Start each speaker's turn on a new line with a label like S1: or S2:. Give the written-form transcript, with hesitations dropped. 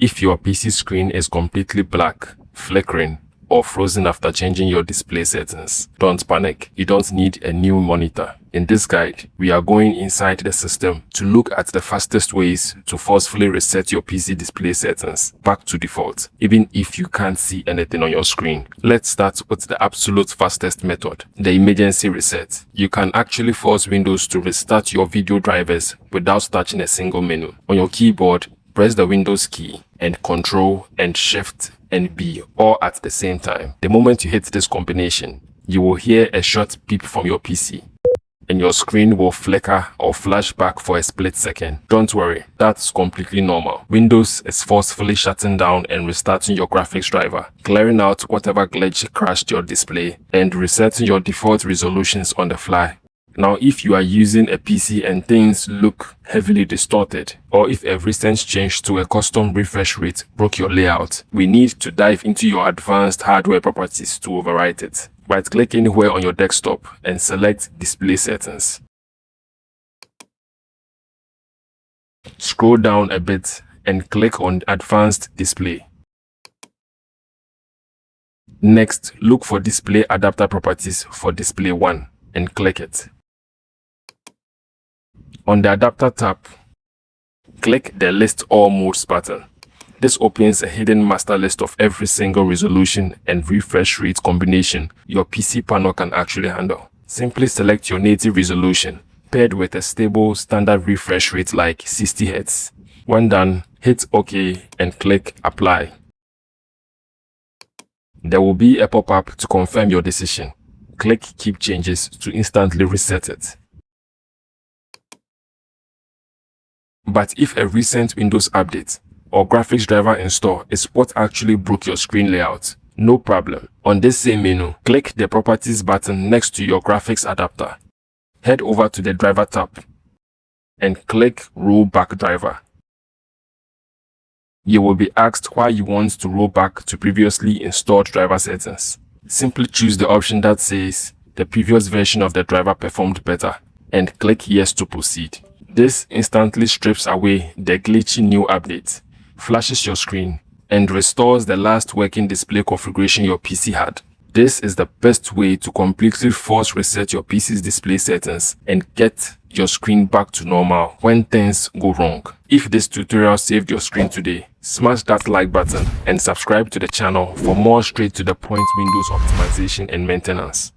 S1: If your PC screen is completely black, flickering, or frozen after changing your display settings, don't panic. You don't need a new monitor. In this guide, we are going inside the system to look at the fastest ways to forcefully reset your PC display settings back to default, even if you can't see anything on your screen. Let's start with the absolute fastest method, the emergency reset. You can actually force Windows to restart your video drivers without touching a single menu. On your keyboard, press the Windows key and Ctrl and Shift and B all at the same time. The moment you hit this combination, you will hear a short beep from your PC and your screen will flicker or flash back for a split second. Don't worry, that's completely normal. Windows is forcefully shutting down and restarting your graphics driver, clearing out whatever glitch crashed your display, and resetting your default resolutions on the fly. Now, if you are using a PC and things look heavily distorted, or if a recent change to a custom refresh rate broke your layout, we need to dive into your advanced hardware properties to overwrite it. Right-click anywhere on your desktop and select Display Settings. Scroll down a bit and click on Advanced Display. Next, look for Display Adapter Properties for Display 1 and click it. On the Adapter tab, click the List All Modes button. This opens a hidden master list of every single resolution and refresh rate combination your PC panel can actually handle. Simply select your native resolution, paired with a stable standard refresh rate like 60 Hz. When done, hit OK and click Apply. There will be a pop-up to confirm your decision. Click Keep Changes to instantly reset it. But if a recent Windows update or graphics driver install is what actually broke your screen layout, no problem. On this same menu, click the Properties button next to your graphics adapter. Head over to the Driver tab and click Rollback Driver. You will be asked why you want to roll back to previously installed driver settings. Simply choose the option that says the previous version of the driver performed better and click Yes to proceed. This instantly strips away the glitchy new update, flashes your screen, and restores the last working display configuration your PC had. This is the best way to completely force reset your PC's display settings and get your screen back to normal when things go wrong. If this tutorial saved your screen today, smash that like button and subscribe to the channel for more straight to the point Windows optimization and maintenance.